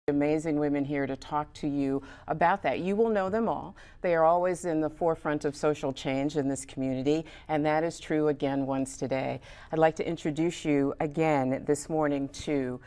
Amazing women here to talk to you about that. You will know them all. They are always in the forefront of social change in this community, and that is true again once today. I'd like to introduce you again this morning to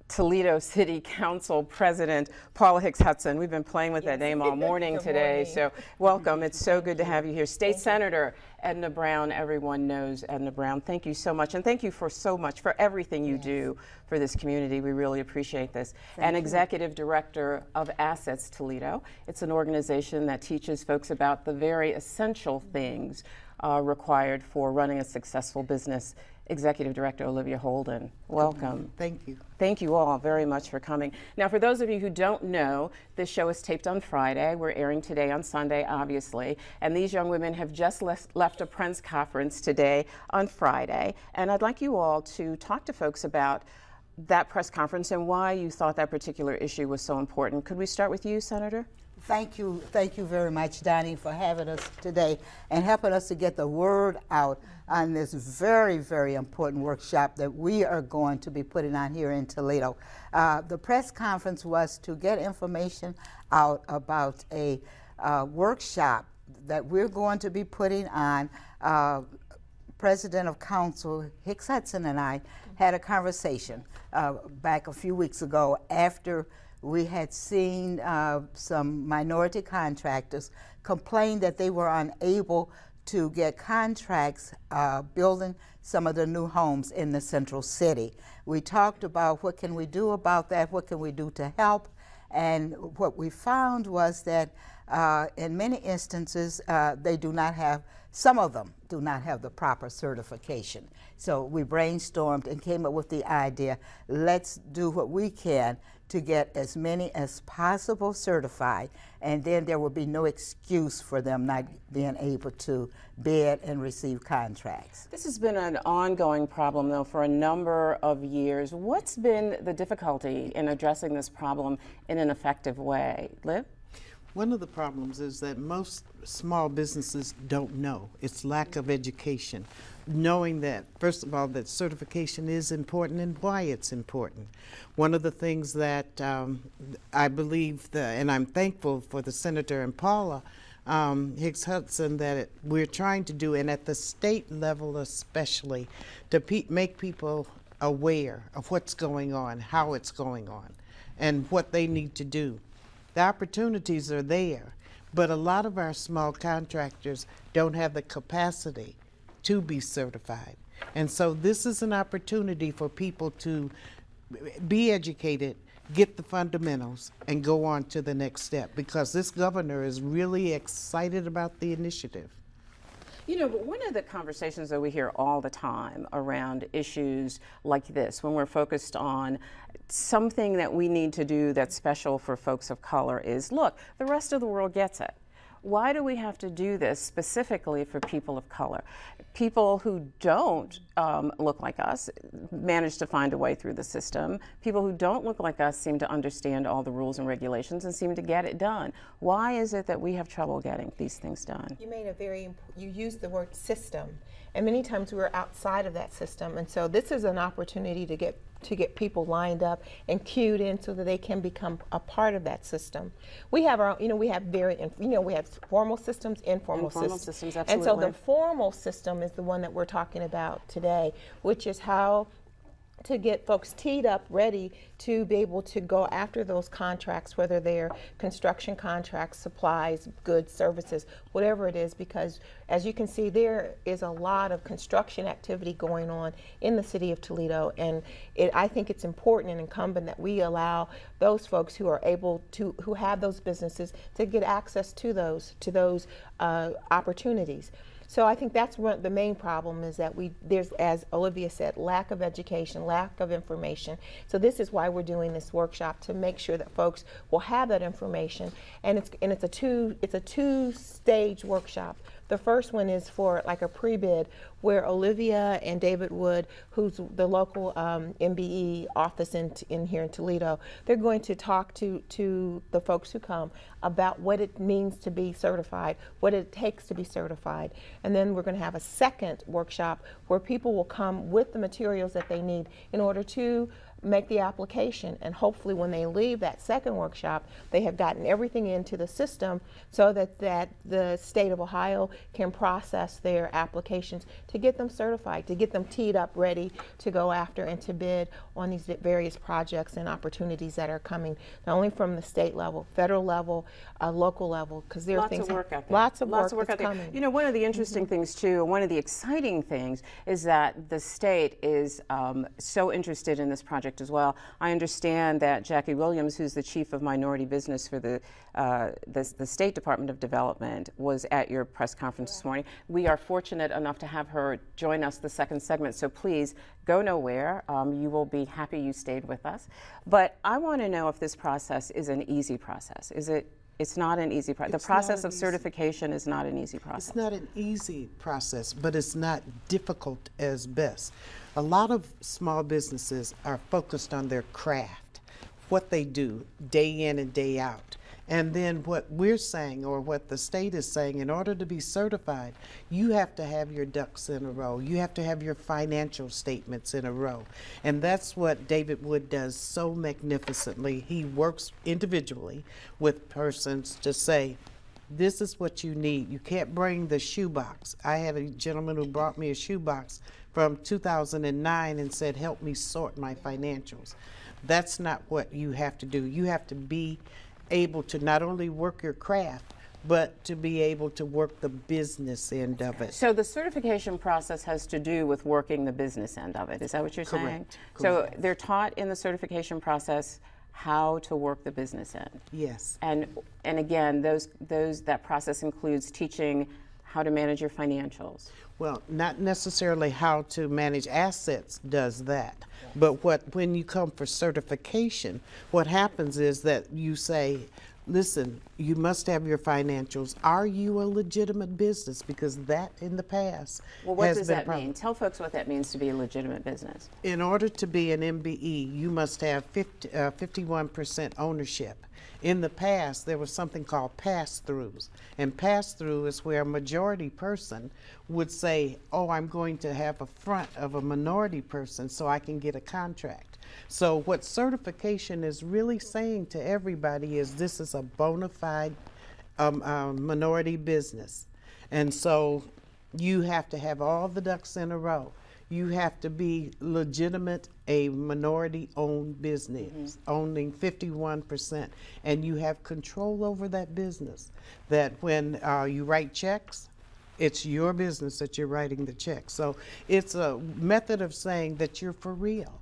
Toledo City Council President Paula Hicks Hudson. We've been playing with that name all morning today, so welcome. It's so good to have you here. State Senator Edna Brown. Everyone knows Edna Brown. Thank you so much, and thank you for so much for everything you do for this community. We really appreciate this. And Executive Director of Assets Toledo. It's an organization that teaches folks about the very essential things required for running a successful business. Executive Director Olivia Holden, welcome. Thank you. Thank you all very much for coming. Now, for those of you who don't know, this show is taped on Friday. We're airing today on Sunday, obviously. And these young women have just left a press conference today on Friday. And I'd like you all to talk to folks about that press conference and why you thought that particular issue was so important. Could we start with you, Senator? Thank you very much, Donnie, for having us today and helping us to get the word out on this very, very important workshop that we are going to be putting on here in Toledo. The press conference was to get information out about a workshop that we're going to be putting on. President of Council Hicks Hudson and I had a conversation back a few weeks ago after we had seen some minority contractors complain that they were unable to get contracts building some of the new homes in the central city. We talked about what can we do about that, what can we do to help, and what we found was that in many instances they do not have, some of them do not have the proper certification. So we brainstormed and came up with the idea, let's do what we can to get as many as possible certified, and then there will be no excuse for them not being able to bid and receive contracts. This has been an ongoing problem, though, for a number of years. What's been the difficulty in addressing this problem in an effective way? Liv? One of the problems is that most small businesses don't know. It's lack of education. Knowing that, first of all, that certification is important and why it's important. One of the things that I believe, and I'm thankful for the Senator and Paula Hicks Hudson, that we're trying to do, and at the state level especially, to make people aware of what's going on, how it's going on, and what they need to do. The opportunities are there, but a lot of our small contractors don't have the capacity to be certified. And so this is an opportunity for people to be educated, get the fundamentals, and go on to the next step, because this governor is really excited about the initiative. You know, but one of the conversations that we hear all the time around issues like this, when we're focused on something that we need to do that's special for folks of color, is, look, the rest of the world gets it. Why do we have to do this specifically for people of color? People who don't look like us manage to find a way through the system. People who don't look like us seem to understand all the rules and regulations and seem to get it done. Why is it that we have trouble getting these things done? You used the word system, and many times we're outside of that system, and so this is an opportunity to get people lined up and cued in so that they can become a part of that system. We have our, we have we have formal systems, informal systems. Absolutely. And so the formal system is the one that we're talking about today, which is how to get folks teed up, ready to be able to go after those contracts, whether they're construction contracts, supplies, goods, services, whatever it is, because as you can see, there is a lot of construction activity going on in the city of Toledo, and I think it's important and incumbent that we allow those folks who are able to, who have those businesses, to get access to those opportunities. So I think that's the main problem, is that there's, as Olivia said, lack of education, lack of information. So this is why we're doing this workshop, to make sure that folks will have that information. And it's a two-stage workshop. The first one is for like a pre-bid, where Olivia and David Wood, who's the local MBE office in here in Toledo, they're going to talk to the folks who come about what it means to be certified, what it takes to be certified. And then we're going to have a second workshop where people will come with the materials that they need in order to make the application, and hopefully when they leave that second workshop, they have gotten everything into the system so that the state of Ohio can process their applications to get them certified, to get them teed up ready to go after and to bid on these various projects and opportunities that are coming, not only from the state level, federal level, local level, because there are Lots things, of work out there. lots of work out that's there. coming. You know, one of the interesting things too, one of the exciting things is that the state is so interested in this project as well. I understand that Jackie Williams, who's the chief of minority business for the State Department of Development, was at your press conference this morning. We are fortunate enough to have her join us the second segment, so please go nowhere. You will be happy you stayed with us. But I want to know if this process is an easy process. Is it? It's not an easy process. The It's not process an of easy- certification is not an easy process. It's not an easy process, but it's not difficult as best. A lot of small businesses are focused on their craft, what they do day in and day out. And then what we're saying, or what the state is saying, in order to be certified, you have to have your ducks in a row. You have to have your financial statements in a row. And that's what David Wood does so magnificently. He works individually with persons to say, this is what you need. You can't bring the shoebox. I had a gentleman who brought me a shoebox from 2009 and said, help me sort my financials. That's not what you have to do. You have to be able to not only work your craft, but to be able to work the business end of it. So the certification process has to do with working the business end of it. Is that what you're saying? Correct. So Correct. they're taught in the certification process how to work the business end. Yes. And again, that process includes teaching how to manage your financials. Well, not necessarily how to manage assets does that. But when you come for certification, what happens is that you say, listen, you must have your financials. Are you a legitimate business? Because that in the past Well, what has does been a that problem. mean? Tell folks what that means to be a legitimate business. In order to be an MBE, you must have 51% ownership. In the past, there was something called pass-throughs. And pass-through is where a majority person would say, oh, I'm going to have a front of a minority person so I can get a contract. So what certification is really saying to everybody is this is a bona fide minority business. And so you have to have all the ducks in a row. You have to be legitimate, a minority-owned business, owning 51%, and you have control over that business. That when you write checks, it's your business that you're writing the check. So it's a method of saying that you're for real.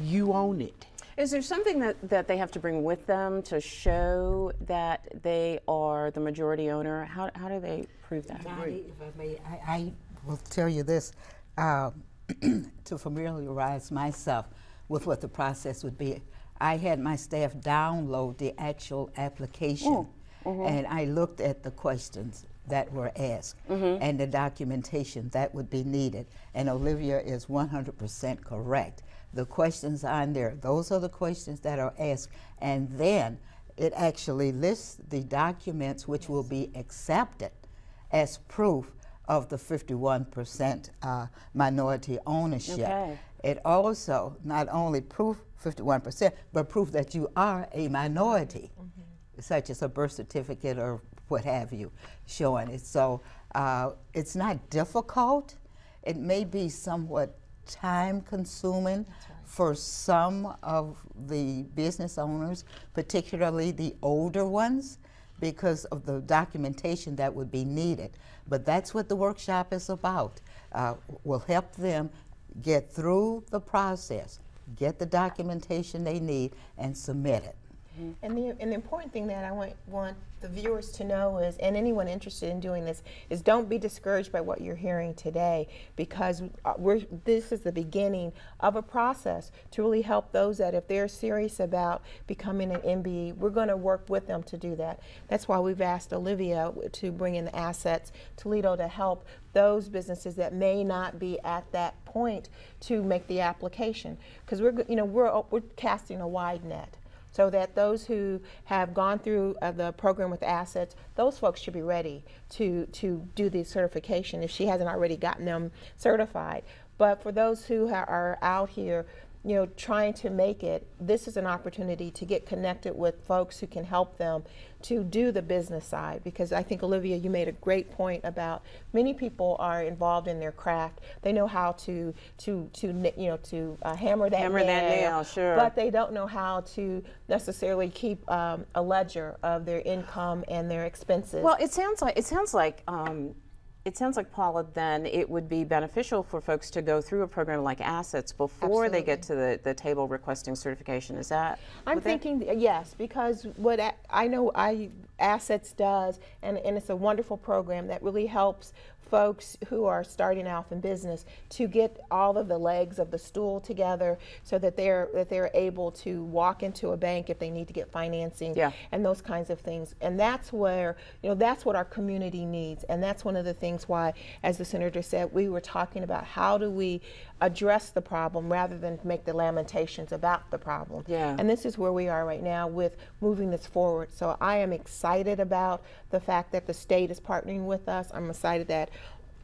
You own it. Is there something that they have to bring with them to show that they are the majority owner? How do they prove that? Donnie, if I may, I will tell you this, to familiarize myself with what the process would be. I had my staff download the actual application, and I looked at the questions that were asked and the documentation that would be needed. And Olivia is 100% correct. The questions on there, those are the questions that are asked, and then it actually lists the documents which will be accepted as proof of the 51% minority ownership. Okay. It also not only proof 51%, but proof that you are a minority, such as a birth certificate or what have you, showing it. So it's not difficult. It may be somewhat time consuming for some of the business owners, particularly the older ones, because of the documentation that would be needed. But that's what the workshop is about. We'll help them get through the process, get the documentation they need, and submit it. And the important thing that I want the viewers to know is, and anyone interested in doing this, is don't be discouraged by what you're hearing today, because this is the beginning of a process to really help those that if they're serious about becoming an MBE, we're going to work with them to do that. That's why we've asked Olivia to bring in the assets, Toledo, to help those businesses that may not be at that point to make the application, because we're casting a wide net, so that those who have gone through the program with assets, those folks should be ready to do the certification if she hasn't already gotten them certified. But for those who are out here you know, trying to make it, this is an opportunity to get connected with folks who can help them to do the business side. Because I think, Olivia, you made a great point about many people are involved in their craft. They know how to hammer that Hammer that nail, sure. but they don't know how to necessarily keep a ledger of their income and their expenses. Well, it sounds like, Paula, then it would be beneficial for folks to go through a program like Assets before they get to the table requesting certification. Is that? I'm thinking yes, because what I know Assets does, and it's a wonderful program that really helps folks who are starting out in business to get all of the legs of the stool together so that they're able to walk into a bank if they need to get financing and those kinds of things. And that's where, that's what our community needs. And that's one of the things why, as the senator said, we were talking about how do we address the problem rather than make the lamentations about the problem. Yeah. And this is where we are right now with moving this forward. So I am excited about the fact that the state is partnering with us. I'm excited that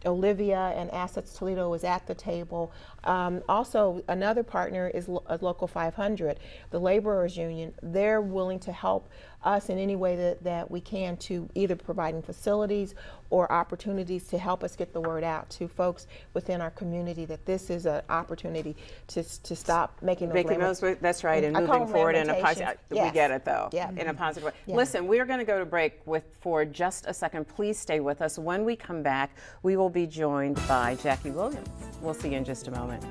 Olivia and Assets Toledo is at the table. Also, another partner is Local 500, the laborers union. They're willing to help us in any way that we can to either providing facilities or opportunities to help us get the word out to folks within our community that this is an opportunity to stop making those that's right, and I call moving them forward in a lamentations. positive. We Yes. get it though. Yeah. In a positive way. Yeah. Listen, we are going to go to break for just a second. Please stay with us. When we come back, we will be joined by Jackie Williams. We'll see you in just a moment.